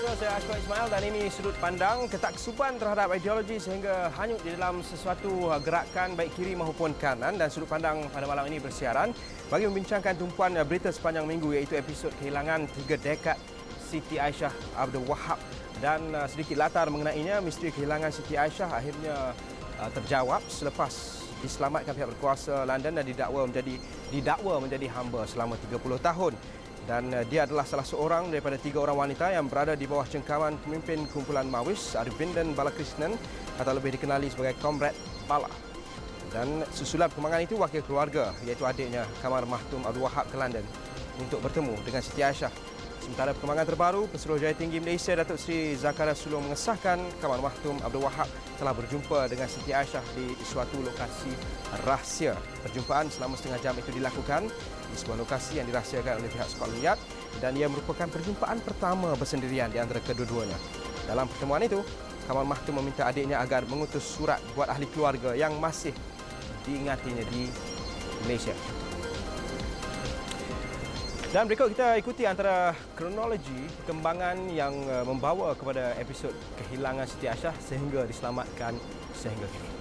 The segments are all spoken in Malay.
Sejahtera, saya Ashfaq Ismail dan ini sudut pandang ketaksuban terhadap ideologi sehingga hanyut di dalam sesuatu gerakan baik kiri maupun kanan. Dan sudut pandang pada malam ini bersiaran bagi membincangkan tumpuan berita sepanjang minggu iaitu episod kehilangan 3 dekad Siti Aisyah Abdul Wahab. Dan sedikit latar mengenainya, misteri kehilangan Siti Aisyah akhirnya terjawab selepas diselamatkan pihak berkuasa London dan didakwa menjadi hamba selama 30 tahun. Dan dia adalah salah seorang daripada 3 orang wanita yang berada di bawah cengkaman pemimpin kumpulan Maois Arvind Balakrishnan atau lebih dikenali sebagai Comrade Bala. Dan susulan perkembangan itu, wakil keluarga iaitu adiknya Kamar Mahtum Abdul Wahab ke London untuk bertemu dengan Siti Aisyah. Sementara perkembangan terbaru, Pesuruhjaya Tinggi Malaysia Datuk Seri Zakaria Sulong mengesahkan Kamar Mahtum Abdul Wahab telah berjumpa dengan Siti Aisyah di suatu lokasi rahsia. Perjumpaan selama setengah jam itu dilakukan di sebuah lokasi yang dirahsiakan oleh pihak Scotland dan ia merupakan perjumpaan pertama bersendirian di antara kedua-duanya. Dalam pertemuan itu, Kamar Mahtum meminta adiknya agar mengutus surat buat ahli keluarga yang masih diingatinya di Malaysia. Dan berikut kita ikuti antara kronologi perkembangan yang membawa kepada episod kehilangan Siti Aisyah sehingga diselamatkan sehingga kini.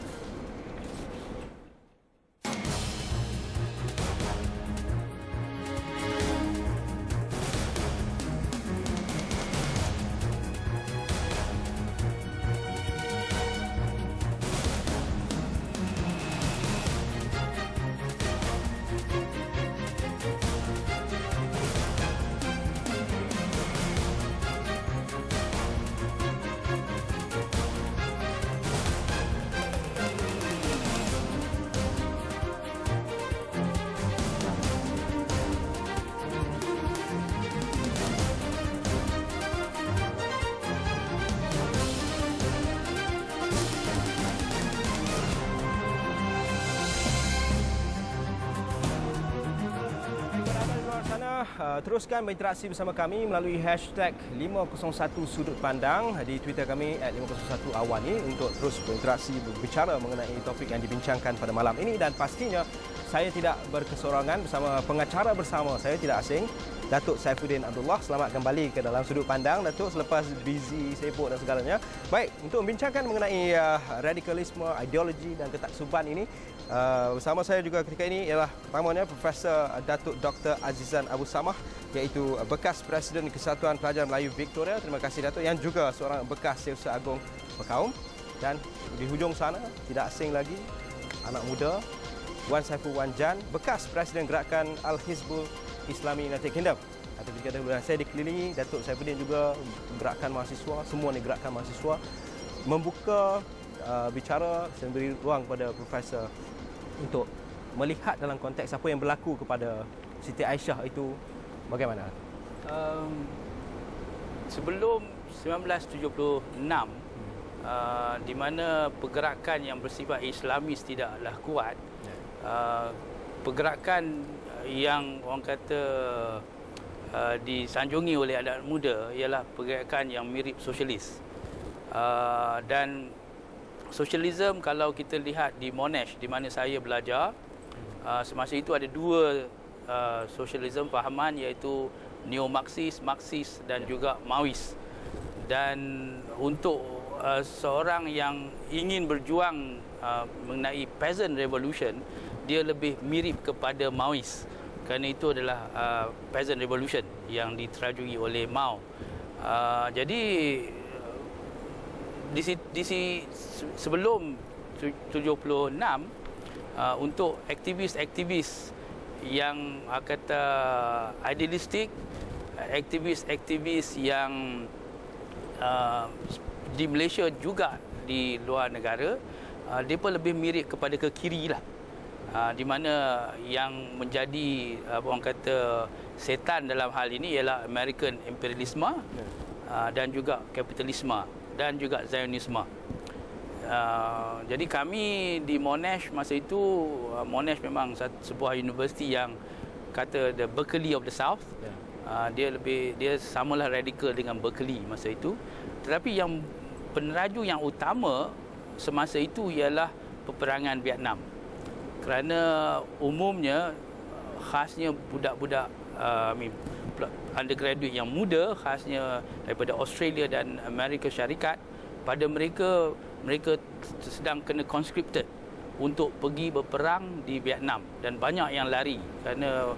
Teruskan berinteraksi bersama kami melalui hashtag 501 Sudut Pandang di Twitter kami @501awani untuk terus berinteraksi berbicara mengenai topik yang dibincangkan pada malam ini. Dan pastinya saya tidak berkesorangan bersama pengacara bersama saya tidak asing, Datuk Saifuddin Abdullah. Selamat kembali ke dalam Sudut Pandang, Datuk, selepas busy, sibuk dan segalanya. Baik, untuk membincangkan mengenai radikalisme, ideologi dan ketaksuban ini, bersama saya juga ketika ini ialah pertamanya Profesor Datuk Dr. Azizan Abu Samah, iaitu bekas Presiden Kesatuan Pelajar Melayu Victoria. Terima kasih Datuk, yang juga seorang bekas Setiausaha Agung Berkaum. Dan di hujung sana, tidak asing lagi, anak muda, Wan Saiful Wan Jan, bekas Presiden Gerakan Al-Hizbul Islami United Kingdom. Atau ketika dahulu saya dikelilingi Datuk Saifuddin juga gerakan mahasiswa, semua ni gerakan mahasiswa, membuka bicara dan beri ruang kepada Profesor untuk melihat dalam konteks apa yang berlaku kepada Siti Aisyah itu bagaimana? Sebelum 1976, di mana pergerakan yang bersifat Islamis tidaklah kuat, pergerakan yang orang kata disanjungi oleh anak muda ialah pergerakan yang mirip sosialis. Dan sosialisme, kalau kita lihat di Monash di mana saya belajar, semasa itu ada 2 sosialisme fahaman, iaitu neo-Marxis, Marxis dan juga Maois. Dan untuk seorang yang ingin berjuang mengenai peasant revolution, dia lebih mirip kepada Maois, kerana itu adalah peasant revolution yang diterajui oleh Mao. Jadi sebelum 76, untuk aktivis-aktivis yang kata idealistik, aktivis-aktivis yang di Malaysia juga di luar negara, mereka lebih mirip kepada ke kiri lah. Di mana yang menjadi orang kata setan dalam hal ini ialah American imperialisme, dan juga kapitalisme dan juga Zionisme. Jadi kami di Monash masa itu, Monash memang sebuah universiti yang kata the Berkeley of the South. Dia samalah radikal dengan Berkeley masa itu. Tetapi yang peneraju yang utama semasa itu ialah peperangan Vietnam. Kerana umumnya khasnya budak-budak undergraduate yang muda, khasnya daripada Australia dan Amerika Syarikat. Pada mereka sedang kena conscripted untuk pergi berperang di Vietnam, dan banyak yang lari kerana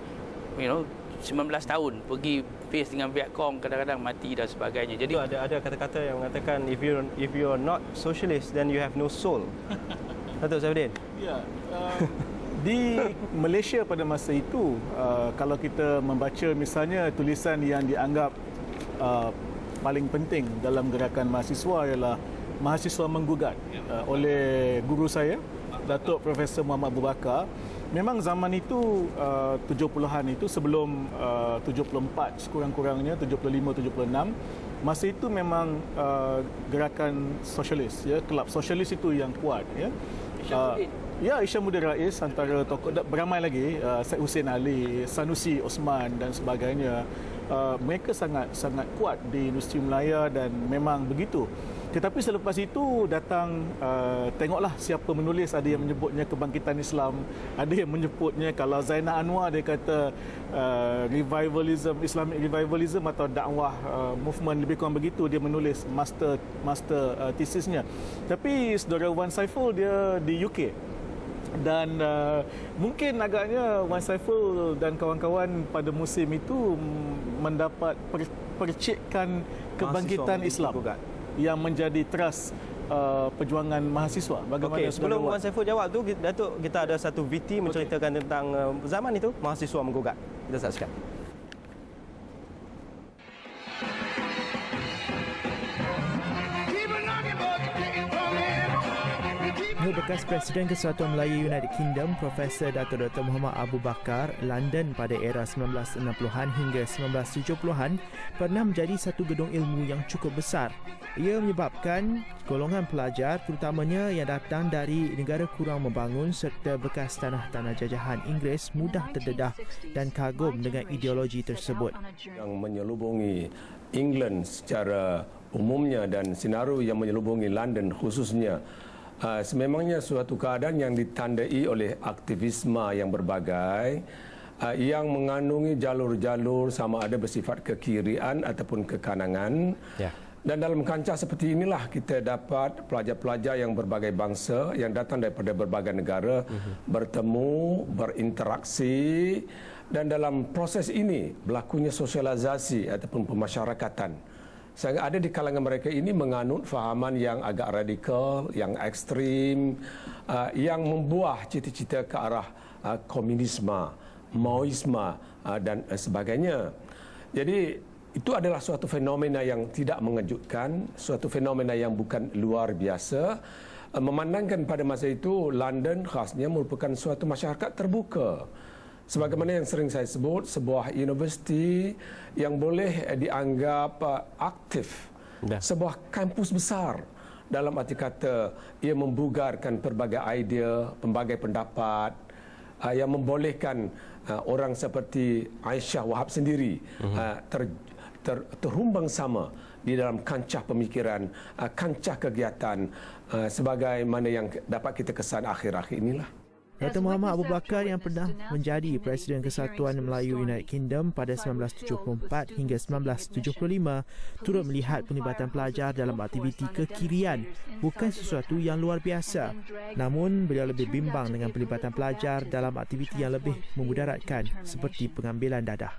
19 tahun pergi face dengan Vietcong, kadang-kadang mati dan sebagainya. Jadi ada kata-kata yang mengatakan if you're not socialist then you have no soul. Datuk Saifuddin. Ya, di Malaysia pada masa itu, kalau kita membaca misalnya tulisan yang dianggap paling penting dalam gerakan mahasiswa ialah mahasiswa menggugat oleh guru saya, Datuk Profesor Muhammad Abu Bakar. Memang zaman itu 70-an itu, sebelum 74 sekurang-kurangnya, 75-76, masa itu memang gerakan sosialis, ya, kelab sosialis itu yang kuat, ya. Ya, Isyamuddin Rais antara tokoh, beramai lagi, Syed Hussein Ali, Sanusi Osman dan sebagainya. Mereka sangat kuat di industri Melaya dan memang begitu. Tetapi selepas itu datang, tengoklah siapa menulis, ada yang menyebutnya kebangkitan Islam, ada yang menyebutnya, kalau Zainal Anwar dia kata revivalism, Islamic revivalism atau dakwah movement, lebih kurang begitu dia menulis master thesisnya. Tapi saudara Wan Saiful dia di UK. Dan mungkin agaknya Wan Saiful dan kawan-kawan pada musim itu mendapat percikan kebangkitan Islam yang menjadi teras perjuangan mahasiswa. Bagaimana sebelum Wan Saiful jawab tu, Datuk, kita ada satu VT menceritakan tentang zaman itu mahasiswa menggugat. Kita saksikan. Bekas Presiden Kesatuan Melayu United Kingdom Profesor Datuk Dr. Muhammad Abu Bakar, London pada era 1960-an hingga 1970-an pernah menjadi satu gedung ilmu yang cukup besar. Ia menyebabkan golongan pelajar terutamanya yang datang dari negara kurang membangun serta bekas tanah-tanah jajahan Inggeris mudah terdedah dan kagum dengan ideologi tersebut. Yang menyelubungi England secara umumnya dan senario yang menyelubungi London khususnya, sememangnya suatu keadaan yang ditandai oleh aktivisme yang berbagai, yang mengandungi jalur-jalur sama ada bersifat kekirian ataupun kekanangan. Ya. Dan dalam kancah seperti inilah kita dapat pelajar-pelajar yang berbagai bangsa yang datang daripada berbagai negara bertemu, berinteraksi, dan dalam proses ini berlakunya sosialisasi ataupun pemasyarakatan. Sangat ada di kalangan mereka ini menganut fahaman yang agak radikal, yang ekstrim, yang membuah cita-cita ke arah komunisme, Maoisme dan sebagainya. Jadi itu adalah suatu fenomena yang tidak mengejutkan, suatu fenomena yang bukan luar biasa. Memandangkan pada masa itu London khasnya merupakan suatu masyarakat terbuka. Sebagaimana yang sering saya sebut, sebuah universiti yang boleh dianggap aktif, sebuah kampus besar. Dalam arti kata, ia membugarkan pelbagai idea, pelbagai pendapat, yang membolehkan orang seperti Aisyah Wahab sendiri terhumbang sama di dalam kancah pemikiran, kancah kegiatan, sebagaimana yang dapat kita kesan akhir-akhir inilah. Dr. Muhammad Abu Bakar yang pernah menjadi Presiden Kesatuan Melayu United Kingdom pada 1974 hingga 1975 turut melihat pelibatan pelajar dalam aktiviti kekirian bukan sesuatu yang luar biasa. Namun beliau lebih bimbang dengan pelibatan pelajar dalam aktiviti yang lebih memudaratkan seperti pengambilan dadah.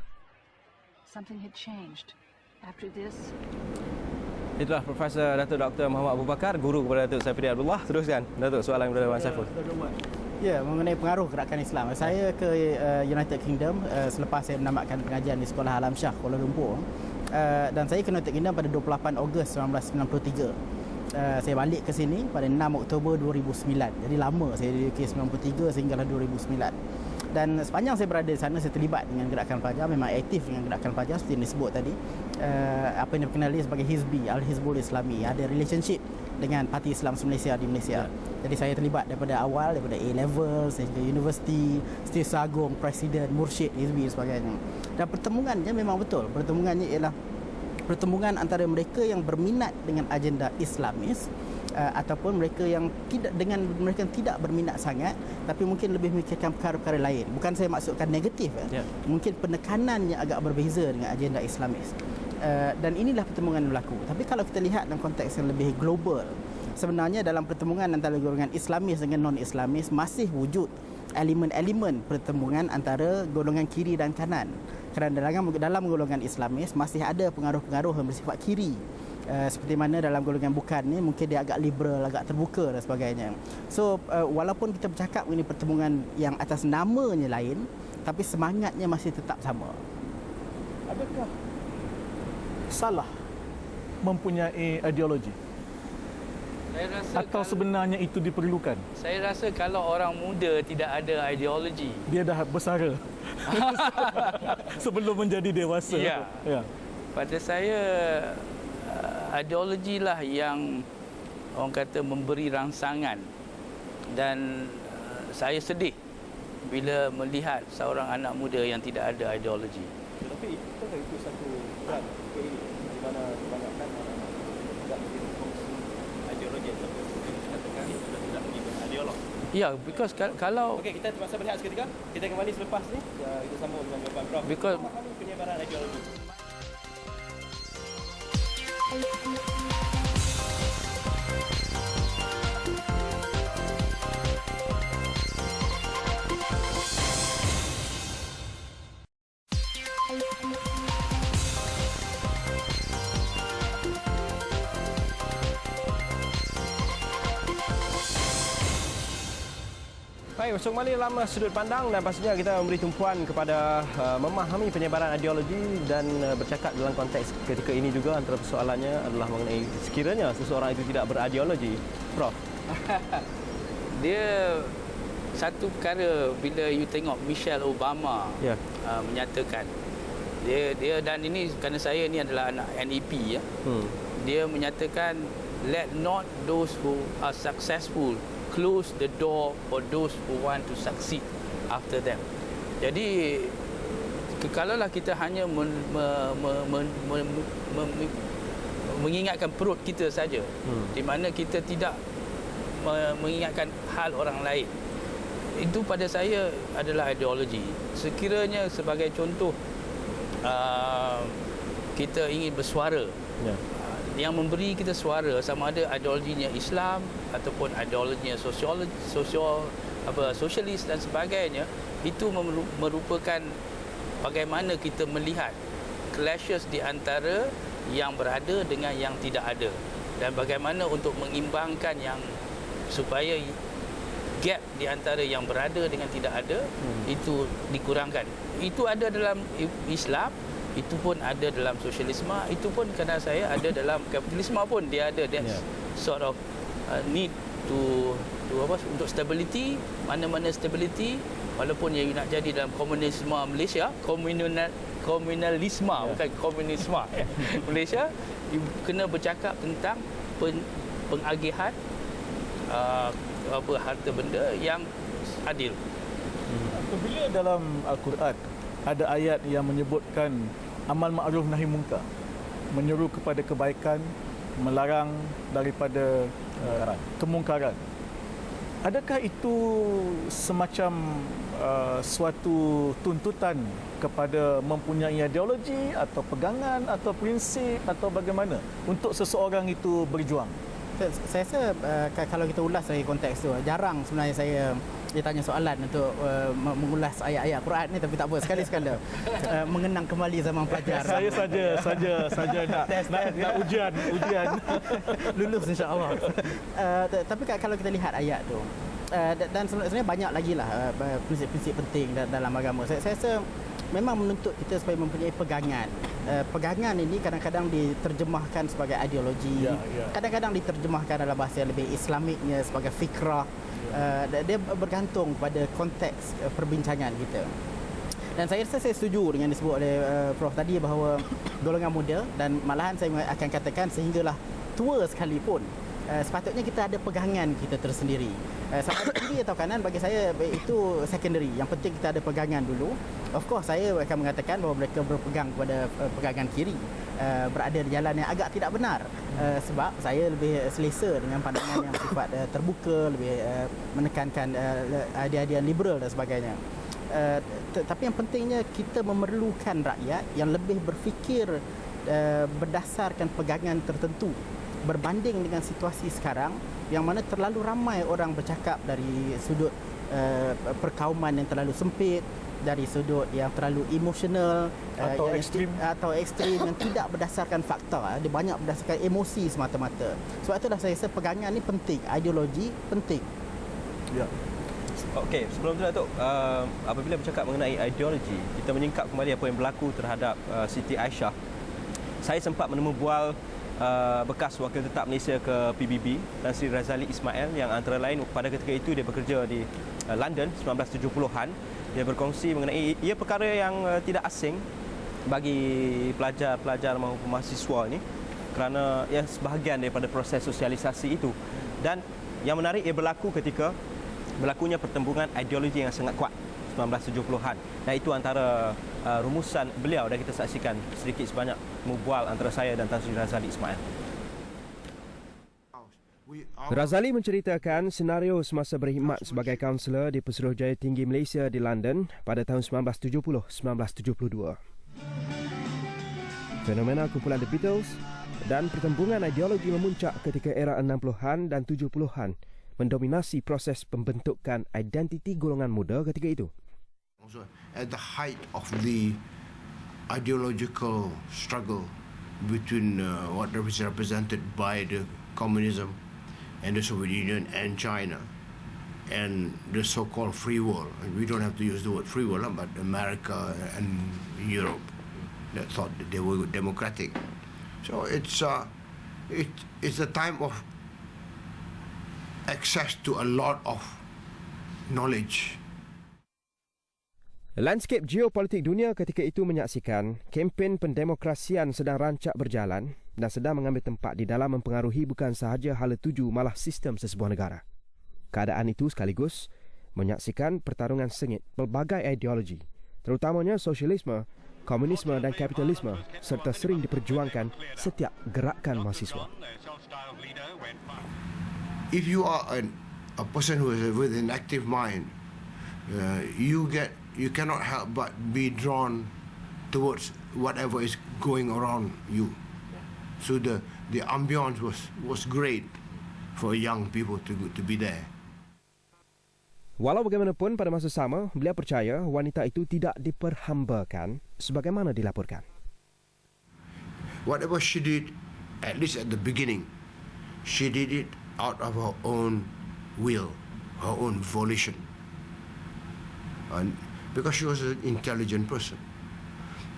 Itulah Profesor Datuk Dr. Muhammad Abu Bakar, guru kepada Datuk Saifuddin Abdullah. Teruskan, Datuk, soalan kepada Wan Saiful. Ya, mengenai pengaruh gerakan Islam. Saya ke United Kingdom selepas saya menamatkan pengajian di Sekolah Alam Shah, Kuala Lumpur. Dan saya ke United Kingdom pada 28 Ogos 1993. Saya balik ke sini pada 6 Oktober 2009. Jadi lama saya di UK 93 sehinggalah 2009. Dan sepanjang saya berada di sana, saya terlibat dengan gerakan pelajar, memang aktif dengan gerakan pelajar seperti yang disebut tadi. Apa yang dikenali sebagai Hizbi, Al-Hizbul Islami, ada relationship dengan Parti Islam Malaysia di Malaysia. Jadi saya terlibat daripada awal, daripada A-level sehingga universiti, Setiausaha Agung, Presiden, Mursyid, Hizbi dan sebagainya. Dan pertemuannya memang betul. Pertemuannya ialah pertemuan antara mereka yang berminat dengan agenda Islamis ataupun mereka yang tidak berminat sangat tapi mungkin lebih memikirkan perkara-perkara lain. Bukan saya maksudkan negatif, mungkin penekanannya agak berbeza dengan agenda Islamis. Dan inilah pertemuan yang berlaku. Tapi kalau kita lihat dalam konteks yang lebih global, sebenarnya dalam pertemuan antara golongan Islamis dengan non-Islamis masih wujud elemen-elemen pertemuan antara golongan kiri dan kanan. Kerana dalam golongan Islamis masih ada pengaruh-pengaruh yang bersifat kiri. Seperti mana dalam golongan bukan ni mungkin dia agak liberal, agak terbuka dan sebagainya. So walaupun kita bercakap ini pertemuan yang atas namanya lain, tapi semangatnya masih tetap sama. Adakah salah mempunyai ideologi? Atau sebenarnya itu diperlukan? Saya rasa kalau orang muda tidak ada ideologi, Dia dah bersara sebelum menjadi dewasa. Ya. Ya. pada saya ideologi lah yang orang kata memberi rangsangan, dan saya sedih bila melihat seorang anak muda yang tidak ada ideologi. Tetapi itu satu berat di mana kebanyakan orang tidak berfungsi ideologi ataupun katakan sudah tidak mengikut ideolog. Ya, because kalau Okey, kita terpaksa berehat seketika. Kita kembali selepas ni. Kita sambung dengan jawapan Prof. Because Memahami penyebaran ideologi. Baik, masuk kembali dalam sudut pandang dan pastinya kita memberi tumpuan kepada memahami penyebaran ideologi dan bercakap dalam konteks ketika ini juga antara persoalannya adalah mengenai sekiranya seseorang itu tidak berideologi. Prof. dia satu perkara bila you tengok Michelle Obama menyatakan dia dan ini kerana saya ni adalah anak NEP ya. Dia menyatakan let not those who are successful close the door for those who want to succeed after them. Jadi kalaulah kita hanya mengingatkan perut kita saja, di mana kita tidak mengingatkan hal orang lain, itu pada saya adalah ideologi. Sekiranya sebagai contoh kita ingin bersuara, yang memberi kita suara sama ada ideologinya Islam ataupun ideologinya sosialis dan sebagainya, itu merupakan bagaimana kita melihat clashes di antara yang berada dengan yang tidak ada, dan bagaimana untuk mengimbangkan yang supaya gap di antara yang berada dengan tidak ada itu dikurangkan. Itu ada dalam Islam, itu pun ada dalam sosialisme, itu pun kerana saya ada dalam kapitalisme pun dia ada that sort of need to untuk stability, mana-mana stability, walaupun yang nak jadi dalam komunisme Malaysia, komunalisme bukan komunisme Malaysia, kena bercakap tentang pengagihan harta benda yang adil. Apabila dalam Al-Quran ada ayat yang menyebutkan amal ma'ruf nahi munkar, menyeru kepada kebaikan, melarang daripada kemungkaran, adakah itu semacam suatu tuntutan kepada mempunyai ideologi atau pegangan atau prinsip atau bagaimana untuk seseorang itu berjuang? Saya rasa kalau kita ulas dari konteks tu, jarang sebenarnya saya ditanya soalan untuk mengulas ayat-ayat Quran ni, tapi tak apa, sekali-sekala mengenang kembali zaman pelajar. Saya saja nak ujian lulus insya-Allah. Tapi kalau kita lihat ayat tu, dan sebenarnya banyak lagi lah prinsip-prinsip penting dalam agama. Saya rasa memang menuntut kita supaya mempunyai pegangan. Pegangan ini kadang-kadang diterjemahkan sebagai ideologi, kadang-kadang diterjemahkan dalam bahasa yang lebih Islamiknya sebagai fikrah. Dia bergantung pada konteks perbincangan kita. Dan saya rasa saya setuju dengan disebut oleh Prof tadi bahawa golongan muda, dan malahan saya akan katakan sehinggalah tua sekalipun, sepatutnya kita ada pegangan kita tersendiri. Sama ada kiri atau kanan, bagi saya itu secondary. Yang penting kita ada pegangan dulu. Of course saya akan mengatakan bahawa mereka berpegang kepada pegangan kiri, berada di jalan yang agak tidak benar. Sebab saya lebih selesa dengan pandangan yang sifat terbuka, lebih menekankan idea-idea liberal dan sebagainya. Tetapi yang pentingnya kita memerlukan rakyat yang lebih berfikir berdasarkan pegangan tertentu berbanding dengan situasi sekarang yang mana terlalu ramai orang bercakap dari sudut perkauman yang terlalu sempit, dari sudut yang terlalu emosional Atau ekstrim yang tidak berdasarkan fakta. Dia banyak berdasarkan emosi semata-mata. Sebab itulah saya rasa pegangan ni penting, ideologi penting. Ya. Okey, sebelum tu Datuk, apabila bercakap mengenai ideologi, kita menyingkap kembali apa yang berlaku terhadap Siti Aisyah. Saya sempat menemu bual bekas Wakil Tetap Malaysia ke PBB, Tan Sri Razali Ismail, yang antara lain pada ketika itu dia bekerja di London 1970-an. Dia berkongsi mengenai ia perkara yang tidak asing bagi pelajar-pelajar maupun mahasiswa ini kerana ia sebahagian daripada proses sosialisasi itu. Dan yang menarik ia berlaku ketika berlakunya pertembungan ideologi yang sangat kuat 1970-an. Dan itu antara rumusan beliau, dan kita saksikan sedikit sebanyak mubual antara saya dan Tan Sri Razali Ismail. Razali menceritakan senario semasa berkhidmat sebagai kaunselor di Pesuruhjaya Tinggi Malaysia di London pada tahun 1970-1972. Fenomena kumpulan The Beatles dan pertembungan ideologi memuncak ketika era 60-an dan 70-an mendominasi proses pembentukan identiti golongan muda ketika itu. Also, at the height of the ideological struggle between what is represented by the communism and the Soviet Union and China and the so-called free world. We don't have to use the word free world, but America and Europe that thought that they were democratic. So it's a time of access to a lot of knowledge. Landscape geopolitik dunia ketika itu menyaksikan kempen pendemokrasian sedang rancak berjalan dan sedang mengambil tempat di dalam mempengaruhi bukan sahaja hala tuju malah sistem sesebuah negara. Keadaan itu sekaligus menyaksikan pertarungan sengit pelbagai ideologi, terutamanya sosialisme, komunisme dan kapitalisme, serta sering diperjuangkan setiap gerakan mahasiswa. If you are a person who is with an active mind, you cannot help but be drawn towards whatever is going around you. So the ambience was great for young people to be there. Walau bagaimanapun pada masa sama, beliau percaya wanita itu tidak diperhambakan sebagaimana dilaporkan. Whatever she did, at least at the beginning, she did it out of her own will, her own volition. And because she was an intelligent person.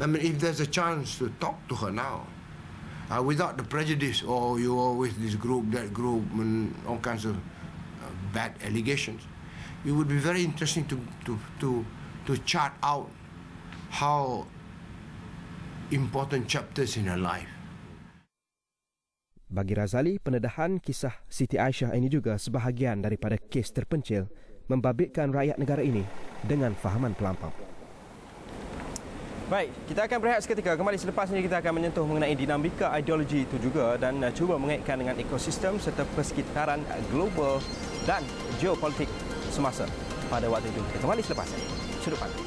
I mean, if there's a chance to talk to her now, without the prejudice, or you are with this group, that group, and all kinds of bad allegations, it would be very interesting to chart out how important chapters in her life. Bagi Razali, pendedahan kisah Siti Aisyah ini juga sebahagian daripada kes terpencil membabitkan rakyat negara ini dengan fahaman terlampau. Baik, kita akan berehat seketika. Kembali selepas ini kita akan menyentuh mengenai dinamika ideologi itu juga dan cuba mengaitkan dengan ekosistem serta persekitaran global dan geopolitik semasa pada waktu itu. Kita kembali selepas ini. Sudut pandang.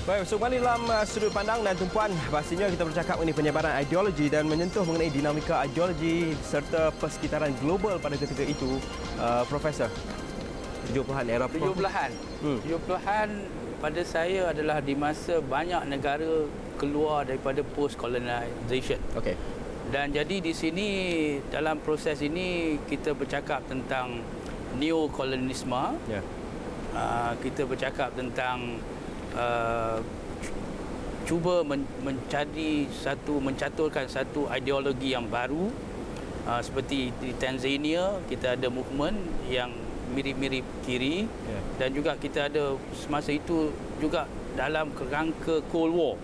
Baik, masuk kembali dalam sudut pandang dan tumpuan. Pastinya kita bercakap mengenai penyebaran ideologi dan menyentuh mengenai dinamika ideologi serta persekitaran global pada ketika itu. Profesor, 70-an era 70-an. 70-an pada saya adalah di masa banyak negara keluar daripada post-colonization. Okey. Dan jadi di sini dalam proses ini kita bercakap tentang neokolonialisme. Ya. Kita bercakap tentang cuba mencaturkan satu ideologi yang baru. Seperti di Tanzania kita ada movement yang mirip-mirip kiri dan juga kita ada semasa itu juga dalam kerangka Cold War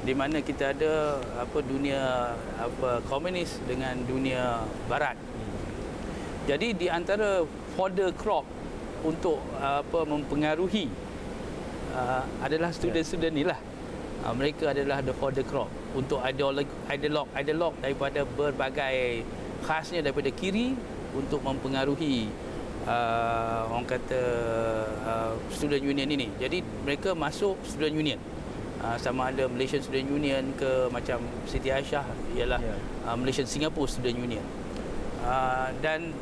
di mana kita ada dunia komunis dengan dunia barat. Jadi di antara fodder crop untuk mempengaruhi adalah student-student ni lah. Mereka adalah the fodder crop untuk ideolog daripada berbagai khasnya daripada kiri untuk mempengaruhi orang kata student union ini. Jadi mereka masuk student union. Sama ada Malaysian Student Union ke macam Siti Aisyah ialah Malaysian Singapore Student Union. Dan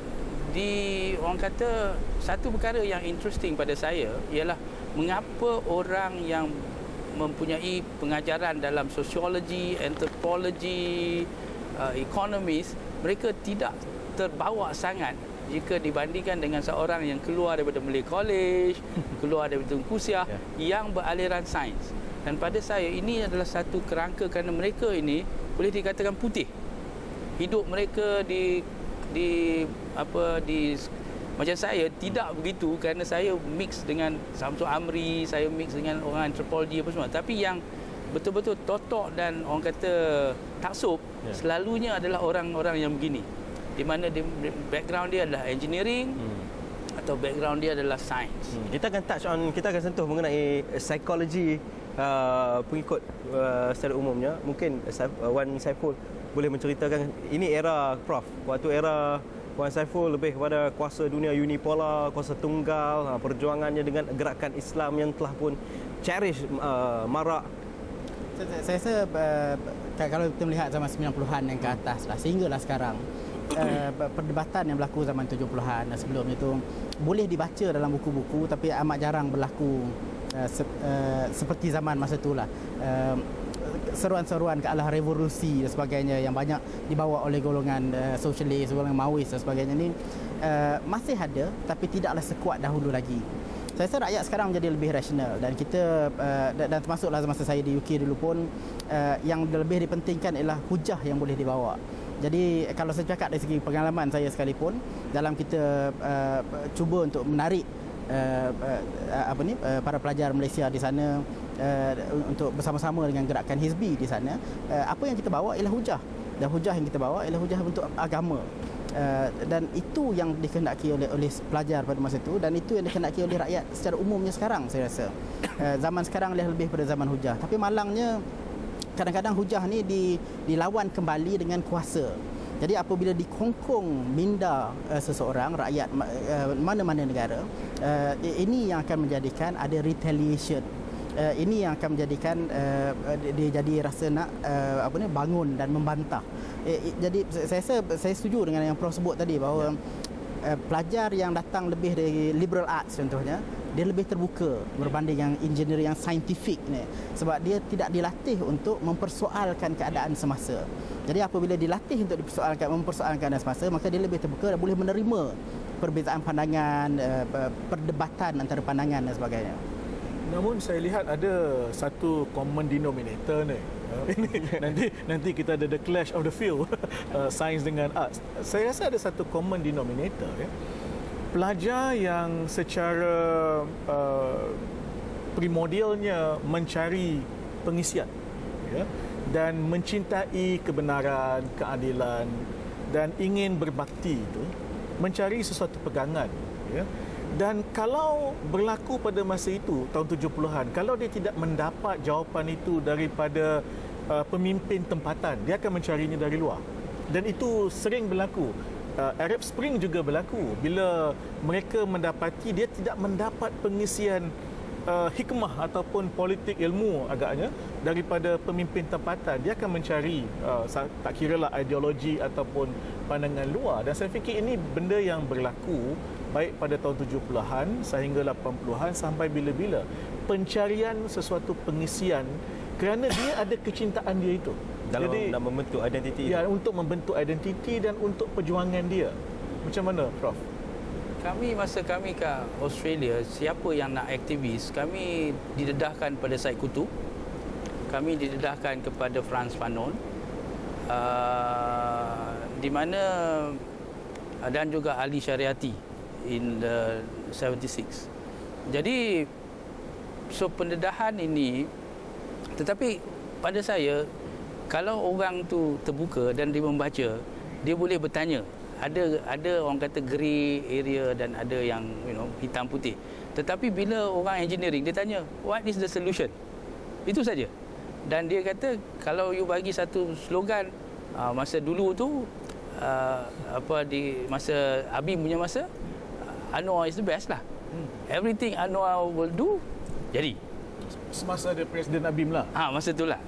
orang kata satu perkara yang interesting pada saya ialah mengapa orang yang mempunyai pengajaran dalam sosiologi, antropologi, ekonomis, mereka tidak terbawa sangat jika dibandingkan dengan seorang yang keluar daripada Malay College, keluar daripada Tunku Siah yang beraliran sains. Dan pada saya ini adalah satu kerangka kerana mereka ini boleh dikatakan putih. Hidup mereka di macam saya tidak begitu kerana saya mix dengan Samsul Amri, saya mix dengan orang antropologi apa semua. Tapi yang betul-betul totok dan orang kata taksub selalunya adalah orang-orang yang begini. Di mana background dia adalah engineering atau background dia adalah sains. Kita akan sentuh mengenai psikologi pengikut secara umumnya. Mungkin Wan Saiful boleh menceritakan ini era Prof. Waktu era Wan Saiful lebih kepada kuasa dunia unipolar, kuasa tunggal, perjuangannya dengan gerakan Islam yang telah pun cherish, marak. Saya rasa kalau kita melihat zaman 90-an yang ke atas lah, sehinggalah sekarang, perdebatan yang berlaku zaman 70-an dan sebelum itu boleh dibaca dalam buku-buku tapi amat jarang berlaku seperti zaman masa itulah. Seruan-seruan ke arah revolusi dan sebagainya yang banyak dibawa oleh golongan sosialis, golongan Maois dan sebagainya ni masih ada tapi tidaklah sekuat dahulu lagi. Saya rasa rakyat sekarang menjadi lebih rasional dan kita dan termasuklah masa saya di UK dulu pun yang lebih dipentingkan ialah hujah yang boleh dibawa. Jadi kalau saya cakap dari segi pengalaman saya sekalipun dalam kita cuba untuk menarik para pelajar Malaysia di sana untuk bersama-sama dengan gerakan Hizbi di sana, apa yang kita bawa ialah hujah, dan hujah yang kita bawa ialah hujah untuk agama, dan itu yang dikehendaki oleh pelajar pada masa itu dan itu yang dikehendaki oleh rakyat secara umumnya sekarang. Saya rasa zaman sekarang lebih pada zaman hujah, tapi malangnya kadang-kadang hujah ni dilawan kembali dengan kuasa. Jadi apabila dikongkong minda seseorang, rakyat mana-mana negara, ini yang akan menjadikan ada retaliation. Ini yang akan menjadikan dia jadi rasa nak bangun dan membantah. Jadi saya setuju dengan yang Prof sebut tadi bahawa pelajar yang datang lebih dari liberal arts contohnya, dia lebih terbuka berbanding yang engineering yang saintifik ni, sebab dia tidak dilatih untuk mempersoalkan keadaan semasa. Jadi apabila dilatih untuk mempersoalkan keadaan semasa, maka dia lebih terbuka dan boleh menerima perbezaan pandangan, perdebatan antara pandangan dan sebagainya. Namun saya lihat ada satu common denominator ni. nanti kita ada the clash of the field, sains dengan arts. Saya rasa ada satu common denominator ya. Pelajar yang secara primordialnya mencari pengisian ya, dan mencintai kebenaran, keadilan dan ingin berbakti itu, mencari sesuatu pegangan ya. Dan kalau berlaku pada masa itu, tahun 70-an, kalau dia tidak mendapat jawapan itu daripada pemimpin tempatan, dia akan mencarinya dari luar. Dan itu sering berlaku. Arab Spring juga berlaku. Bila mereka mendapati dia tidak mendapat pengisian hikmah ataupun politik ilmu agaknya daripada pemimpin tempatan, dia akan mencari tak kiralah ideologi ataupun pandangan luar. Dan saya fikir ini benda yang berlaku baik pada tahun 70-an sehingga 80-an sampai bila-bila. Pencarian sesuatu pengisian kerana dia ada kecintaan dia itu. Dalam membentuk identiti. Ya, untuk membentuk identiti dan untuk perjuangan dia. Macam mana, Prof? Masa kami ke Australia, siapa yang nak aktivis, kami didedahkan pada Said Qutb, kami didedahkan kepada Frantz Fanon, di mana dan juga Ali Syariati in the 76. Jadi so pendedahan ini, tetapi pada saya kalau orang tu terbuka dan dia membaca, dia boleh bertanya. Ada orang kata grey area dan ada yang hitam putih. Tetapi bila orang engineering dia tanya, what is the solution? Itu saja. Dan dia kata kalau you bagi satu slogan masa dulu tu di masa Abim punya masa, Anwar is the best lah. Everything Anwar will do jadi. Semasa ada Presiden Abim lah. Masa itulah.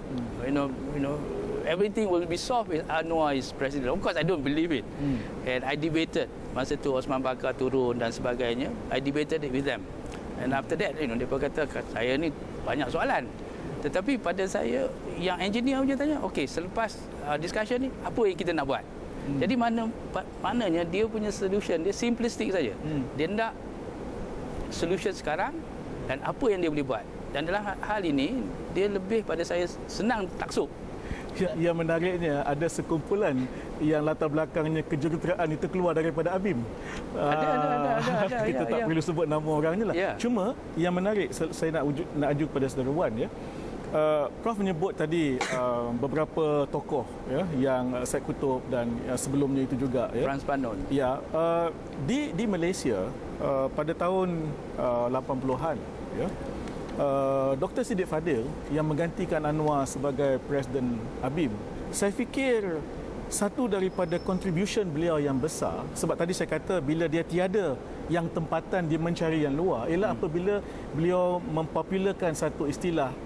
Everything will be solved if Anwar is president. Of course, I don't believe it. And I debated. Masa tu Osman Bakar turun dan sebagainya. I debated it with them. And after that, mereka kata, saya ni banyak soalan. Tetapi pada saya, yang engineer punya tanya, okay, selepas discussion ni, apa yang kita nak buat? Jadi maknanya dia punya solution, dia simplistic saja. Dia nak solution sekarang dan apa yang dia boleh buat. Dan dalam hal ini, dia lebih pada saya senang taksub. Yang menariknya ada sekumpulan yang latar belakangnya kejuruteraan itu keluar daripada Abim. Ada. Kita tak perlu sebut nama orangnya lah. Cuma yang menarik, saya nak ajuk kepada saudara Wan ya. Prof menyebut tadi beberapa tokoh ya yang Syed Qutb dan sebelumnya itu juga ya. Frans Fanon. Ya, di Malaysia pada tahun 80-an ya. Dr. Siddiq Fadil yang menggantikan Anwar sebagai Presiden Abim, saya fikir satu daripada contribution beliau yang besar, sebab tadi saya kata bila dia tiada yang tempatan dia mencari yang luar, ialah apabila beliau mempopularkan satu istilah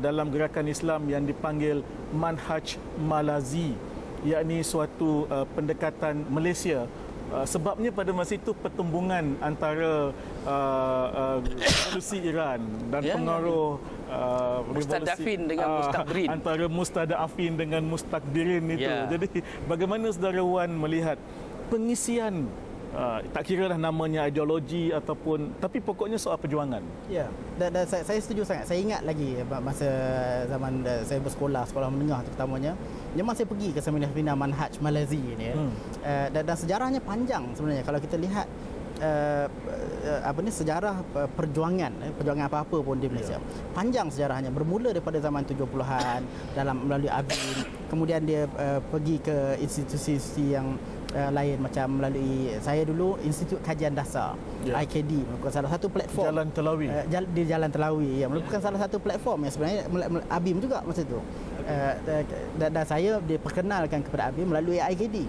dalam gerakan Islam yang dipanggil manhaj Malazi, yakni suatu pendekatan Malaysia. Sebabnya pada masa itu pertumbungan antara revolusi Iran dan pengaruh Mustadafin dengan Mustakbirin, antara Mustadafin dengan Mustakbirin itu. Jadi bagaimana saudara Wan melihat pengisian tak kira lah namanya ideologi ataupun, tapi pokoknya soal perjuangan. Ya, dan saya setuju sangat. Saya ingat lagi masa zaman saya bersekolah, sekolah menengah terutamanya, memang saya pergi ke seminar-seminar Manhaj Malazi ni ya. Dan sejarahnya panjang sebenarnya. Kalau kita lihat sejarah perjuangan apa-apa pun di Malaysia. Panjang sejarahnya, bermula daripada zaman 70-an melalui Abim, kemudian dia pergi ke institusi-institusi yang lain, macam melalui saya dulu Institut Kajian Dasar IKD, merupakan salah satu platform Jalan Telawi di Jalan Telawi ya, merupakan salah satu platform yang sebenarnya Abim juga masa itu. Dan saya diperkenalkan kepada Abim melalui IKD.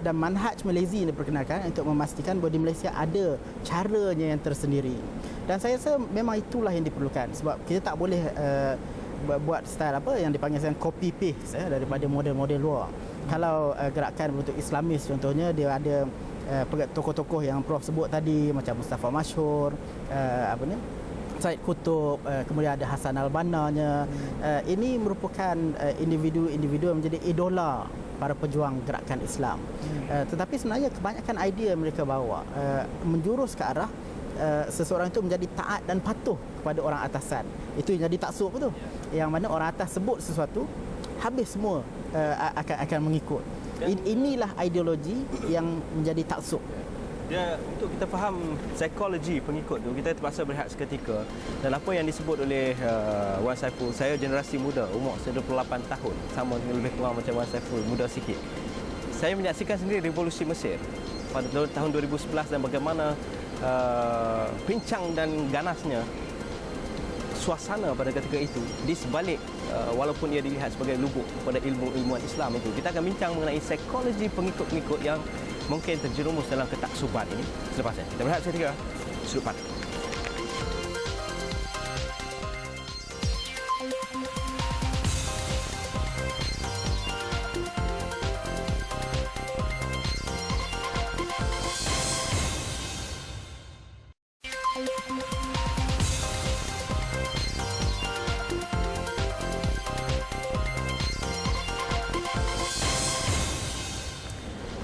Dan manhaj Malaysia diperkenalkan untuk memastikan bahawa di Malaysia ada caranya yang tersendiri. Dan saya rasa memang itulah yang diperlukan, sebab kita tak boleh buat style yang dipanggil copy paste daripada model-model luar. Kalau gerakan bentuk Islamis contohnya, dia ada tokoh-tokoh yang Prof sebut tadi, macam Mustafa Masyhur, Syed Qutb, kemudian ada Hassan Al-Banna-nya. Ini merupakan individu-individu yang menjadi idola para pejuang gerakan Islam. Tetapi sebenarnya kebanyakan idea mereka bawa menjurus ke arah seseorang itu menjadi taat dan patuh kepada orang atasan. Itu yang jadi taksub tu. Yang mana orang atas sebut sesuatu, habis semua akan mengikut. Inilah ideologi yang menjadi taksub. Dia, untuk kita faham psikologi pengikut tu, kita terpaksa berehat seketika. Dan apa yang disebut oleh Wan Saiful, saya generasi muda, umur saya 28 tahun, sama lebih kurang macam Wan Saiful, muda sikit. Saya menyaksikan sendiri revolusi Mesir pada tahun 2011 dan bagaimana pincang dan ganasnya suasana pada ketika itu di sebalik walaupun ia dilihat sebagai lubuk pada ilmu-ilmuan Islam itu. Kita akan bincang mengenai psikologi pengikut-pengikut yang mungkin terjerumus dalam ketaksuban ini selepasnya. Kita berehat seketika. Sudut Pandang.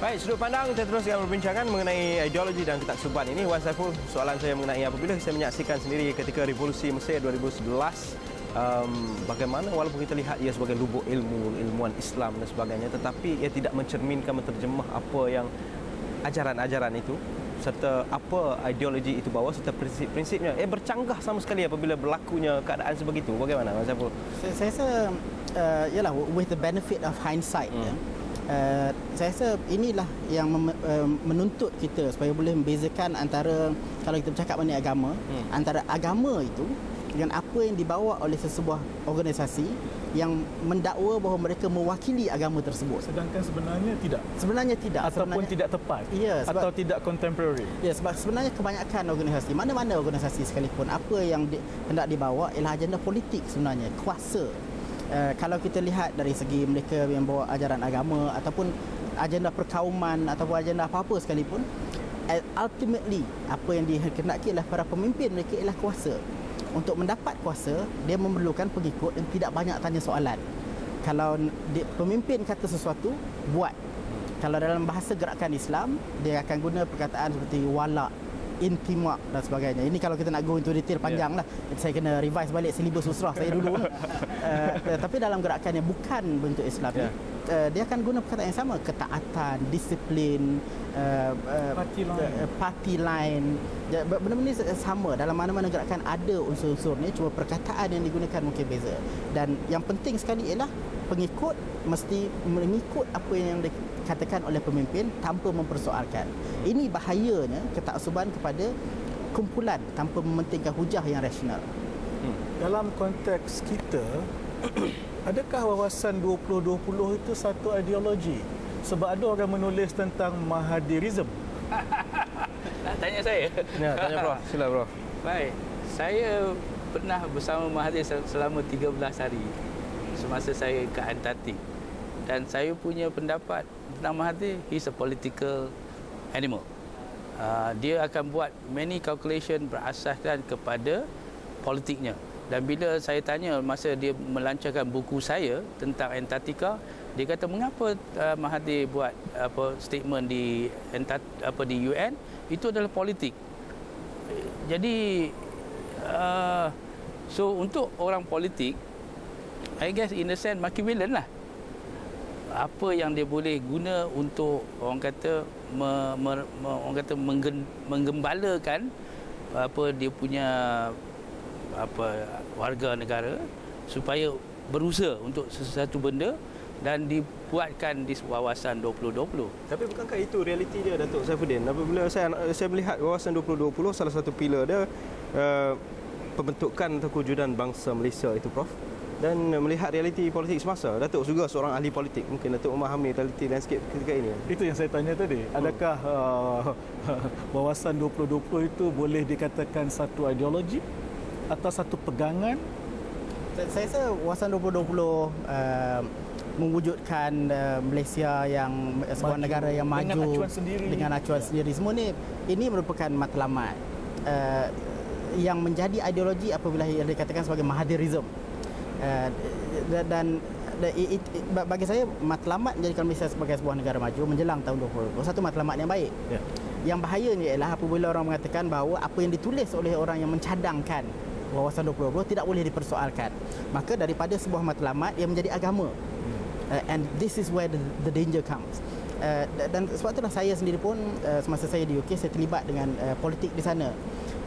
Baik, sudut pandang kita teruskan perbincangan mengenai ideologi dan ketaksuban ini. Wan Saiful, soalan saya mengenai apabila saya menyaksikan sendiri ketika revolusi Mesir 2011, bagaimana walaupun kita lihat ia sebagai lubuk ilmu, ilmuwan Islam dan sebagainya, tetapi ia tidak mencerminkan, menterjemah apa yang ajaran-ajaran itu serta apa ideologi itu bawa serta prinsip-prinsipnya bercanggah sama sekali apabila berlakunya keadaan sebegitu. Bagaimana Mas Saiful? Saya rasa yalah, with the benefit of hindsight saya rasa inilah yang menuntut kita supaya boleh membezakan antara, kalau kita bercakap mengenai agama, antara agama itu dengan apa yang dibawa oleh sesebuah organisasi yang mendakwa bahawa mereka mewakili agama tersebut. Sedangkan sebenarnya tidak. Sebenarnya tidak. Ataupun tidak tepat. Ya, atau tidak contemporary. Ya, sebab sebenarnya kebanyakan organisasi, mana-mana organisasi sekalipun, apa yang hendak dibawa ialah agenda politik sebenarnya, kuasa. Kalau kita lihat dari segi mereka yang bawa ajaran agama ataupun agenda perkauman ataupun agenda apa-apa sekalipun, ultimately apa yang dikehendaki oleh para pemimpin mereka ialah kuasa. Untuk mendapat kuasa, dia memerlukan pengikut yang tidak banyak tanya soalan. Kalau pemimpin kata sesuatu, buat. Kalau dalam bahasa gerakan Islam, dia akan guna perkataan seperti wala, intimak dan sebagainya. Ini kalau kita nak go into detail panjang lah. Saya kena revise balik silibus usrah saya dulu. Tapi dalam gerakan yang bukan bentuk Islam ni, dia akan guna perkataan yang sama. Ketaatan, disiplin, party line. Benda-benda sama. Dalam mana-mana gerakan ada unsur-unsur ni, cuma perkataan yang digunakan mungkin beza. Dan yang penting sekali ialah pengikut mesti mengikut apa yang dikatakan oleh pemimpin tanpa mempersoalkan. Ini bahayanya ketaksuban kepada kumpulan tanpa mementingkan hujah yang rasional. Dalam konteks kita, adakah wawasan 2020 itu satu ideologi? Sebab ada orang menulis tentang Mahadirism. Nak tanya saya? Ya, tanya Prof. Sila Prof. Baik. Saya pernah bersama Mahathir selama 13 hari semasa saya ke Antartik. Dan saya punya pendapat tentang Mahathir, he's a political animal. Dia akan buat many calculation berasaskan kepada politiknya. Dan bila saya tanya masa dia melancarkan buku saya tentang Antartika, dia kata mengapa Mahathir buat statement di UN, itu adalah politik. Jadi so untuk orang politik, I guess in a sense Machiavellian lah. Apa yang dia boleh guna untuk orang kata menggembalakan dia punya warga negara supaya berusaha untuk sesuatu benda dan dibuatkan di wawasan 2020. Tapi bukankah itu realiti dia, Datuk Saifuddin? Apabila saya melihat wawasan 2020, salah satu pilar dia pembentukan atau kewujudan bangsa Malaysia itu, Prof. Dan melihat realiti politik semasa. Datuk juga seorang ahli politik. Mungkin Datuk memahami realiti landscape ketika ini. Itu yang saya tanya tadi. Adakah wawasan 2020 itu boleh dikatakan satu ideologi atau satu pegangan? Saya rasa wawasan 2020 mewujudkan Malaysia yang sebuah negara yang maju dengan acuan sendiri. Semua ini merupakan matlamat yang menjadi ideologi apabila yang dikatakan sebagai Mahadirism. Dan bagi saya matlamat menjadikan Malaysia sebagai sebuah negara maju menjelang tahun 2020 satu matlamat yang baik. Yang bahayanya ialah apabila orang mengatakan bahawa apa yang ditulis oleh orang yang mencadangkan wawasan 2020 tidak boleh dipersoalkan, maka daripada sebuah matlamat ia menjadi agama. And this is where the danger comes. Dan sebab itulah saya sendiri pun semasa saya di UK, saya terlibat dengan politik di sana.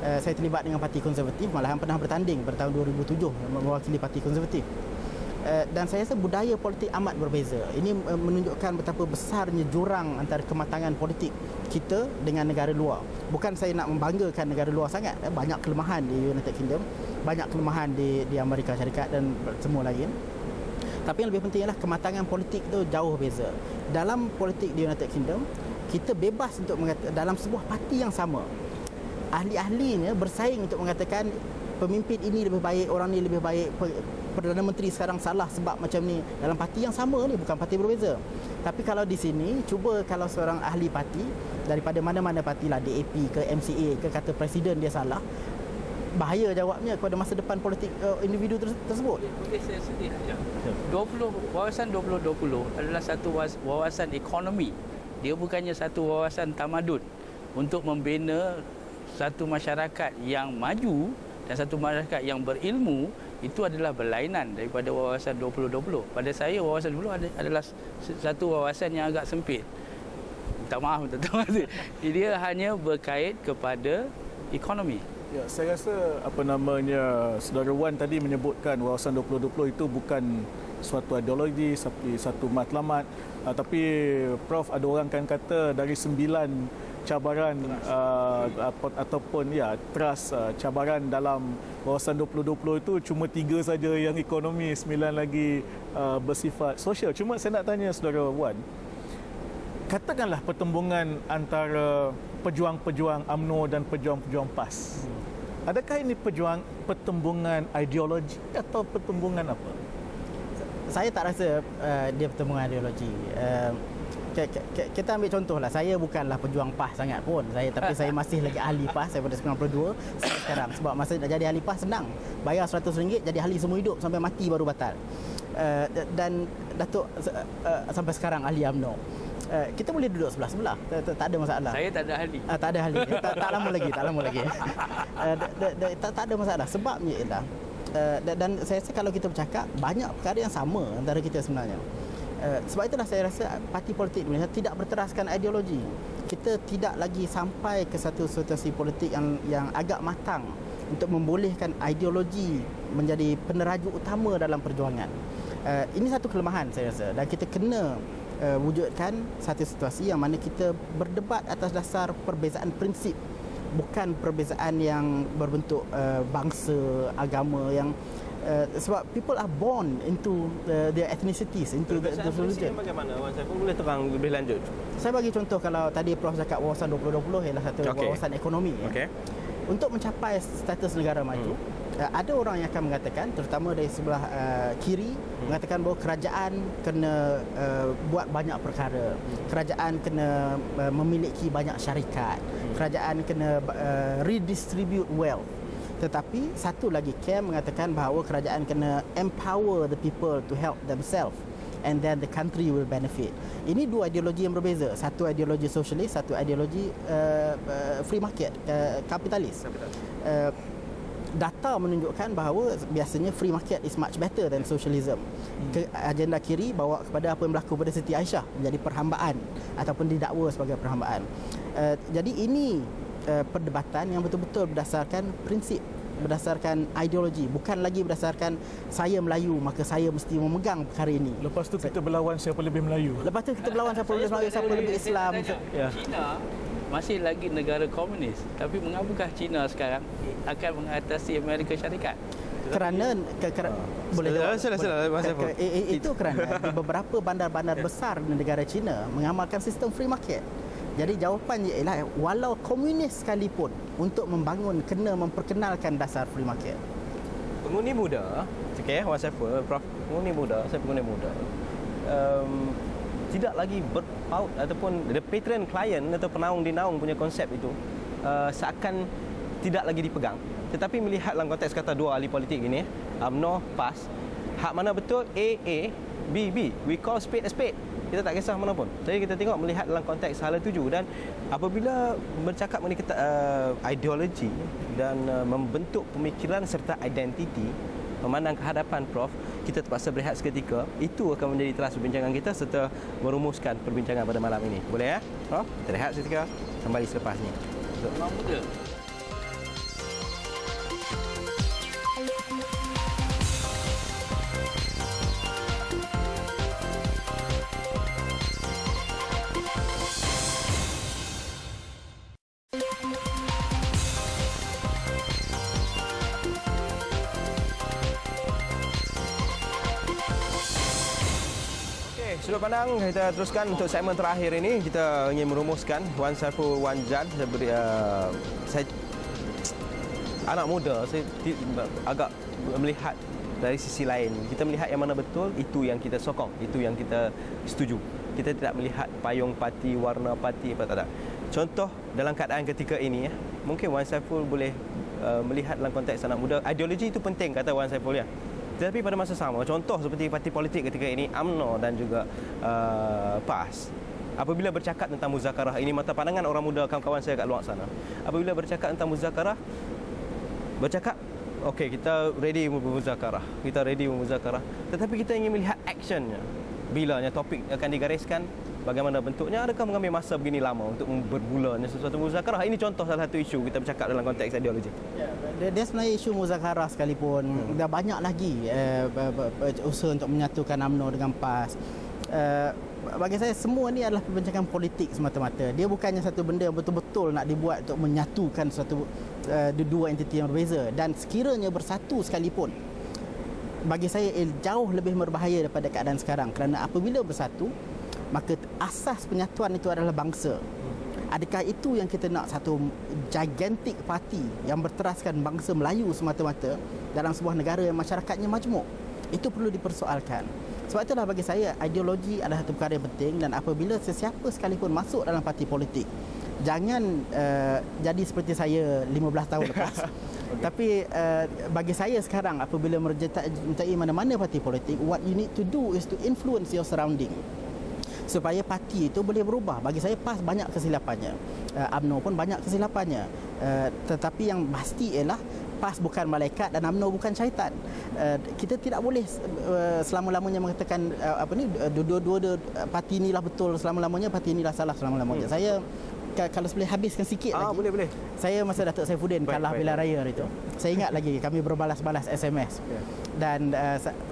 Saya terlibat dengan Parti Konservatif, malahan pernah bertanding pada tahun 2007 mewakili Parti Konservatif. Dan saya rasa budaya politik amat berbeza. Ini menunjukkan betapa besarnya jurang antara kematangan politik kita dengan negara luar. Bukan saya nak membanggakan negara luar sangat. Banyak kelemahan di United Kingdom, banyak kelemahan di Amerika Syarikat dan semua lain. Tapi yang lebih penting ialah kematangan politik itu jauh beza. Dalam politik di United Kingdom, kita bebas untuk mengatakan dalam sebuah parti yang sama, ahli-ahlinya bersaing untuk mengatakan pemimpin ini lebih baik, orang ni lebih baik, Perdana Menteri sekarang salah sebab macam ni. Dalam parti yang sama ni, bukan parti berbeza. Tapi kalau di sini, cuba kalau seorang ahli parti daripada mana-mana parti lah, DAP ke MCA ke, kata presiden dia salah, bahaya jawabnya kepada masa depan politik individu tersebut. Okey, saya sedih. Wawasan 2020 adalah satu wawasan ekonomi. Dia bukannya satu wawasan tamadun untuk membina satu masyarakat yang maju dan satu masyarakat yang berilmu. Itu adalah berlainan daripada wawasan 2020. Pada saya, wawasan 2020 adalah satu wawasan yang agak sempit. minta maaf dia hanya berkait kepada ekonomi. Ya, saya rasa Saudara Wan tadi menyebutkan wawasan 2020 itu bukan suatu ideologi, tapi satu matlamat. Tapi Prof, ada orang kan kata dari 9 cabaran ataupun cabaran dalam wawasan 2020 itu cuma 3 saja yang ekonomi, 9 lagi bersifat sosial. Cuma saya nak tanya Saudara Wan, katakanlah pertembungan antara pejuang-pejuang UMNO dan pejuang-pejuang PAS. Adakah ini pertembungan ideologi atau pertembungan apa? Saya tak rasa dia pertembungan ideologi. Kita ambil contohlah, saya bukanlah pejuang PAS sangat pun. Tapi saya masih lagi ahli PAS daripada 92 sampai sekarang. Sebab masa nak jadi ahli PAS senang. Bayar RM100 jadi ahli semua hidup sampai mati baru batal. Dan Datuk sampai sekarang ahli UMNO. Kita boleh duduk sebelah-sebelah, tak ada masalah. Saya tak ada ahli. Tak ada ahli. Tak lama lagi. Tak ada masalah. Sebabnya ialah dan saya rasa kalau kita bercakap, banyak perkara yang sama antara kita sebenarnya. Sebab itulah saya rasa parti politik Malaysia tidak berteraskan ideologi. Kita tidak lagi sampai ke satu situasi politik yang agak matang untuk membolehkan ideologi menjadi peneraju utama dalam perjuangan. Ini satu kelemahan saya rasa, dan kita kena wujudkan satu situasi yang mana kita berdebat atas dasar perbezaan prinsip, bukan perbezaan yang berbentuk bangsa, agama yang sebab people are born into their ethnicities, into the religion. Bagaimana Wan Saiful boleh terang lebih lanjut? Saya bagi contoh, kalau tadi Prof cakap wawasan 2020 ialah satu wawasan ekonomi. Untuk mencapai status negara maju, ada orang yang akan mengatakan, terutama dari sebelah kiri, mengatakan bahawa kerajaan kena buat banyak perkara, kerajaan kena memiliki banyak syarikat, kerajaan kena redistribute wealth. Tetapi satu lagi camp mengatakan bahawa kerajaan kena empower the people to help themselves, and then the country will benefit. Ini dua ideologi yang berbeza. Satu ideologi sosialis, satu ideologi free market, kapitalis. Data menunjukkan bahawa biasanya free market is much better than socialism. Agenda kiri bawa kepada apa yang berlaku pada Siti Aisyah, menjadi perhambaan ataupun didakwa sebagai perhambaan. Jadi ini perdebatan yang betul-betul berdasarkan prinsip, berdasarkan ideologi, bukan lagi berdasarkan saya Melayu maka saya mesti memegang perkara ini. Lepas tu kita berlawan siapa lebih Melayu. Lepas tu kita berlawan siapa lebih Melayu, siapa lebih Islam. China masih lagi negara komunis, tapi mengapakah China sekarang akan mengatasi Amerika Syarikat? Kerana boleh sila itu kerana di beberapa bandar-bandar besar di negara China mengamalkan sistem free market. Jadi jawapannya ialah walau komunis sekalipun untuk membangun kena memperkenalkan dasar free market. Pengundi muda, Wan Saiful, Prof, pengundi muda, saya pengundi muda, tidak lagi berpaut ataupun the patron client atau penaung dinaung punya konsep itu seakan tidak lagi dipegang. Tetapi melihat dalam konteks kata dua ahli politik ini, UMNO, PAS, hak mana betul A, B, we call spade a spade. Kita tak kisah mana pun. Jadi kita tengok melihat dalam konteks hala tuju, dan apabila bercakap mengenai ideologi dan membentuk pemikiran serta identiti, memandang kehadapan Prof, kita terpaksa berehat seketika. Itu akan menjadi teras perbincangan kita serta merumuskan perbincangan pada malam ini. Boleh ya? Kita rehat seketika, kembali selepas ini. Orang muda. Sudut pandang kita teruskan untuk segmen terakhir ini. Kita ingin merumuskan Wan Saiful Wanjan. Saya anak muda, saya agak melihat dari sisi lain. Kita melihat yang mana betul, itu yang kita sokong, itu yang kita setuju. Kita tidak melihat payung parti, warna parti apa tak ada. Contoh dalam keadaan ketika ini, mungkin Wan Saiful boleh melihat dalam konteks anak muda, ideologi itu penting kata Wan Saiful ya. Tetapi pada masa sama, contoh seperti parti politik ketika ini, UMNO dan juga PAS, apabila bercakap tentang muzakarah, ini mata pandangan orang muda kawan-kawan saya kat luar sana. Apabila bercakap tentang muzakarah, bercakap, okey, kita ready bermuzakarah, kita ready bermuzakarah. Tetapi kita ingin melihat actionnya. Bilanya topik akan digariskan, bagaimana bentuknya, adakah mengambil masa begini lama untuk berbulanya sesuatu muzakarah? Ini contoh salah satu isu kita bercakap dalam konteks ideologi. Dia sebenarnya isu muzakarah sekalipun, dah banyak lagi usaha untuk menyatukan UMNO dengan PAS. Bagi saya semua ni adalah perbincangan politik semata-mata. Dia bukannya satu benda yang betul-betul nak dibuat untuk menyatukan satu dua entiti yang berbeza, dan sekiranya bersatu sekalipun, bagi saya jauh lebih berbahaya daripada keadaan sekarang, kerana apabila bersatu maka asas penyatuan itu adalah bangsa. Adakah itu yang kita nak, satu gigantic parti yang berteraskan bangsa Melayu semata-mata dalam sebuah negara yang masyarakatnya majmuk? Itu perlu dipersoalkan. Sebab itulah bagi saya ideologi adalah satu perkara yang penting, dan apabila sesiapa sekalipun masuk dalam parti politik, jangan jadi seperti saya 15 tahun lepas. Tapi bagi saya sekarang, apabila menyertai mana-mana parti politik, what you need to do is to influence your surrounding supaya parti itu boleh berubah. Bagi saya PAS banyak kesilapannya, UMNO pun banyak kesilapannya, tetapi yang pasti ialah PAS bukan malaikat dan UMNO bukan syaitan. Kita tidak boleh selama-lamanya mengatakan dua-dua parti inilah betul selama-lamanya, parti inilah salah selama-lamanya. Saya kalau boleh habiskan sikit lagi. Boleh. Saya masa Datuk Saifuddin kalah pilihan raya itu, saya ingat lagi kami berbalas-balas SMS. Dan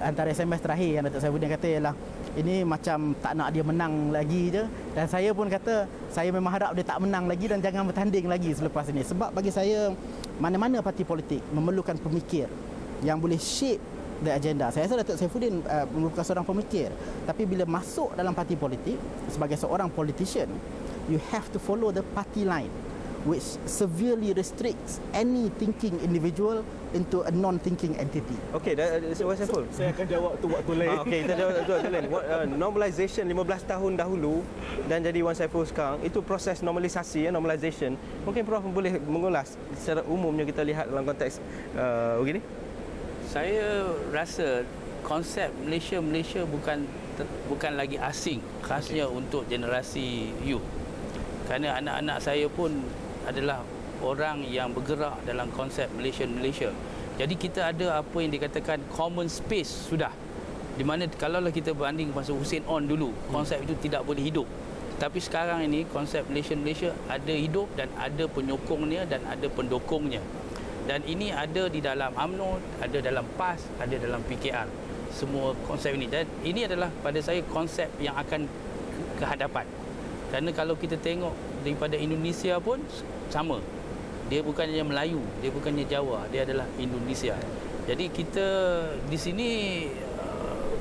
antara SMS terakhir yang Datuk Saifuddin kata ialah, ini macam tak nak dia menang lagi je. Dan saya pun kata, saya memang harap dia tak menang lagi dan jangan bertanding lagi selepas ini. Sebab bagi saya, mana-mana parti politik memerlukan pemikir yang boleh shape the agenda. Saya rasa Datuk Saifuddin merupakan seorang pemikir. Tapi bila masuk dalam parti politik, sebagai seorang politician, you have to follow the party line, which severely restricts any thinking individual into a non-thinking entity. Okey, Wan Saiful. Saya akan jawab tu waktu lain. Okey, kita jawab waktu lain. Normalization 15 tahun dahulu dan jadi Wan Saiful sekarang, itu proses normalisasi, normalization. Mungkin Prof boleh mengulas secara umumnya kita lihat dalam konteks begini. Saya rasa konsep Malaysia bukan lagi asing, khasnya untuk generasi youth. Kerana anak-anak saya pun adalah orang yang bergerak dalam konsep Malaysia. Jadi kita ada apa yang dikatakan common space sudah. Di mana kalaulah kita banding masa Hussein On dulu, konsep itu tidak boleh hidup. Tapi sekarang ini konsep Malaysia ada hidup dan ada penyokongnya dan ada pendukungnya. Dan ini ada di dalam UMNO, ada dalam PAS, ada dalam PKR. Semua konsep ini. Dan ini adalah pada saya konsep yang akan ke hadapan. Kerana kalau kita tengok daripada Indonesia pun sama. Dia bukannya Melayu, dia bukannya Jawa, dia adalah Indonesia. Jadi kita di sini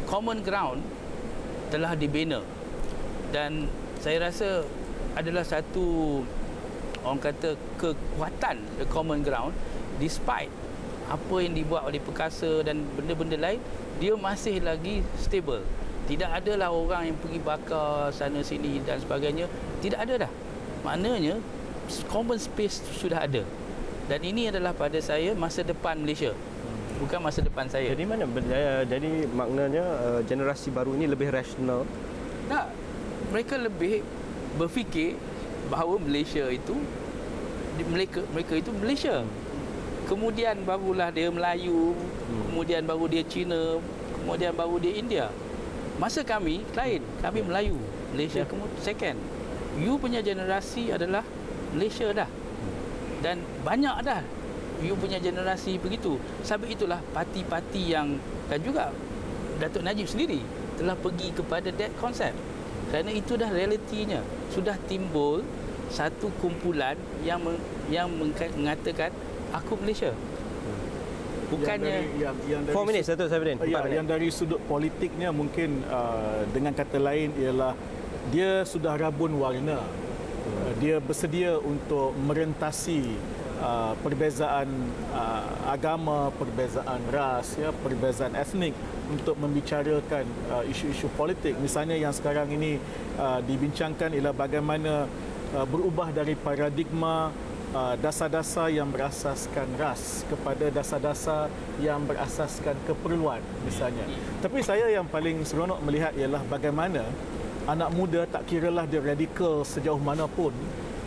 common ground telah dibina. Dan saya rasa adalah satu, orang kata, kekuatan the common ground, despite apa yang dibuat oleh perkasa dan benda-benda lain, dia masih lagi stable. Tidak adalah orang yang pergi bakar sana sini dan sebagainya. Tidak ada dah. Maknanya common space sudah ada. Dan ini adalah pada saya masa depan Malaysia. Bukan masa depan saya. Jadi mana berjaya? Jadi maknanya generasi baru ini lebih rasional. Tak. Mereka lebih berfikir bahawa Malaysia itu mereka itu Malaysia. Kemudian barulah dia Melayu, kemudian baru dia Cina, kemudian baru dia India. Masa kami lain, kami Melayu, Malaysia second. You punya generasi adalah Malaysia dah. Dan banyak dah you punya generasi begitu. Sebab itulah parti-parti yang, dan juga Datuk Najib sendiri telah pergi kepada that concept. Kerana itu dah realitinya. Sudah timbul satu kumpulan yang mengatakan aku Malaysia. Bukannya yang dari 4 minit Datuk Saifuddin. yang dari sudut politiknya mungkin dengan kata lain ialah dia sudah rabun warna. Dia bersedia untuk merentasi perbezaan agama, perbezaan ras, perbezaan etnik untuk membicarakan isu-isu politik. Misalnya yang sekarang ini dibincangkan ialah bagaimana berubah dari paradigma dasar-dasar yang berasaskan ras kepada dasar-dasar yang berasaskan keperluan misalnya. Tapi saya yang paling seronok melihat ialah bagaimana anak muda, tak kiralah dia radikal sejauh mana pun,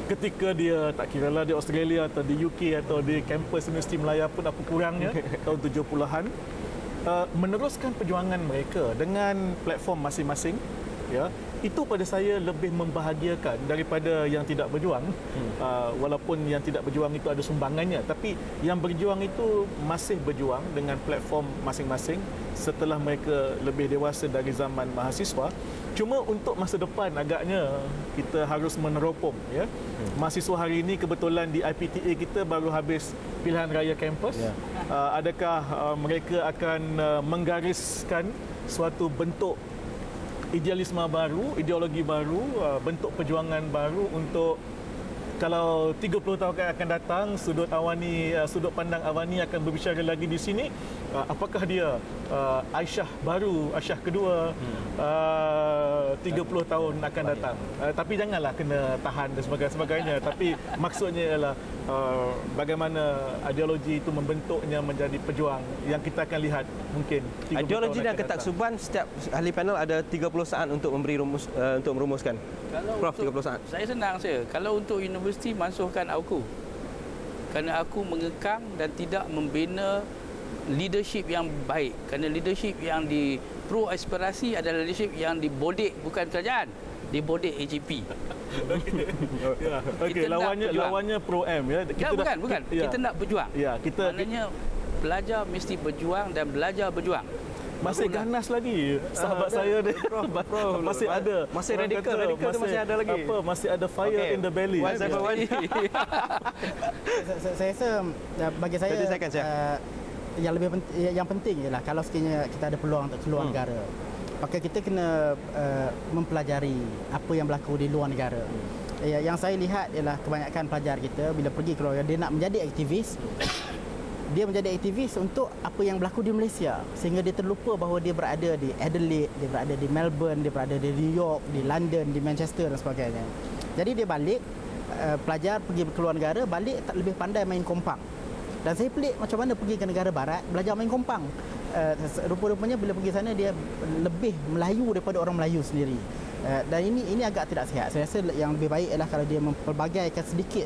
ketika dia tak kiralah di Australia atau di UK atau di kampus Universiti Melaya pun apa kurangnya tahun 70-an, meneruskan perjuangan mereka dengan platform masing-masing ya, itu pada saya lebih membahagiakan daripada yang tidak berjuang. Walaupun yang tidak berjuang itu ada sumbangannya, tapi yang berjuang itu masih berjuang dengan platform masing-masing setelah mereka lebih dewasa dari zaman mahasiswa. Cuma untuk masa depan agaknya kita harus meneropong, ya. Mahasiswa hari ini kebetulan di IPTA kita baru habis pilihan raya kampus. Adakah mereka akan menggariskan suatu bentuk idealisme baru, ideologi baru, bentuk perjuangan baru untuk kalau 30 tahun akan datang sudut pandang Awani akan berbicara lagi di sini, apakah dia Aisyah baru, Aisyah kedua 30 tahun akan datang. Tapi janganlah kena tahan dan sebagainya. Tapi maksudnya ialah bagaimana ideologi itu membentuknya menjadi pejuang yang kita akan lihat mungkin 30 Ideologi tahun dan akan ketaksuban, setiap ahli panel ada 30 saat untuk memberi untuk merumuskan. Prof, 30 saat. Saya senang saya. Kalau untuk universiti, masukkan aku. Kerana aku mengekang dan tidak membina leadership yang baik. Kerana leadership yang di pro aspirasi adalah leadership yang dibodek bukan kerajaan, dibodek AJP. Ya, okey, Kita nak berjuang. lawannya Pro M, ya. Bukan. Ya. Kita nak berjuang. Ya, Maknanya pelajar mesti berjuang dan belajar berjuang. masih ganas lagi sahabat saya dia. Masih ada. Masih Orang radikal kata tu masih ada lagi. Masih ada fire in the belly. What's that one? Saya rasa bagi saya 30 seconds, ya. yang penting ialah kalau sekiranya kita ada peluang untuk keluar negara, maka kita kena mempelajari apa yang berlaku di luar negara. Yang saya lihat ialah kebanyakan pelajar kita bila pergi keluar negara, dia nak menjadi aktivis. Dia menjadi aktivis untuk apa yang berlaku di Malaysia, sehingga dia terlupa bahawa dia berada di Adelaide, dia berada di Melbourne, dia berada di New York, di London, di Manchester dan sebagainya. Jadi dia balik, pelajar pergi keluar negara, balik tak lebih pandai main kompang. Dan saya pelik macam mana pergi ke negara barat belajar main kompang. Rupa-rupanya bila pergi sana dia lebih Melayu daripada orang Melayu sendiri. Dan ini agak tidak sihat. Saya rasa yang lebih baik ialah kalau dia mempelbagaikan sedikit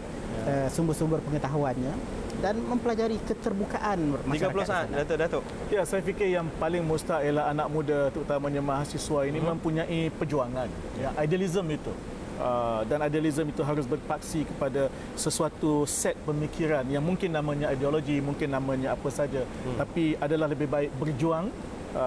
sumber-sumber pengetahuannya dan mempelajari keterbukaan 30 saat, Datuk. Ya, saya fikir yang paling mustahil ialah anak muda, terutamanya mahasiswa ini mempunyai perjuangan, ya, idealism itu. Dan idealism itu harus berpaksi kepada sesuatu set pemikiran yang mungkin namanya ideologi, mungkin namanya apa saja, tapi adalah lebih baik berjuang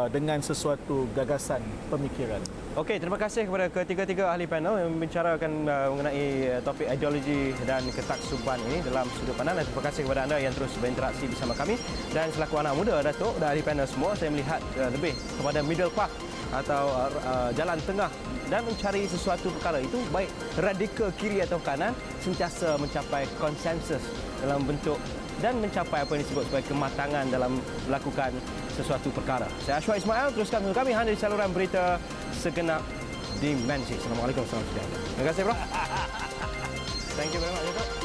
dengan sesuatu gagasan pemikiran. Okey, terima kasih kepada ketiga-tiga ahli panel yang membicarakan mengenai topik ideologi dan ketaksuban ini dalam sudut pandang, dan terima kasih kepada anda yang terus berinteraksi bersama kami. Dan selaku anak muda, Datuk, dan ahli panel semua, saya melihat lebih kepada middle path atau jalan tengah dan mencari sesuatu perkara itu, baik radikal kiri atau kanan, sentiasa mencapai konsensus dalam bentuk dan mencapai apa yang disebut sebagai kematangan dalam melakukan sesuatu perkara. Saya Ashwa Ismail, teruskan bersama kami hanya di saluran berita segenap dimensi. Assalamualaikum warahmatullahi wabarakatuh. Terima kasih, bro. Thank you very much, Datuk.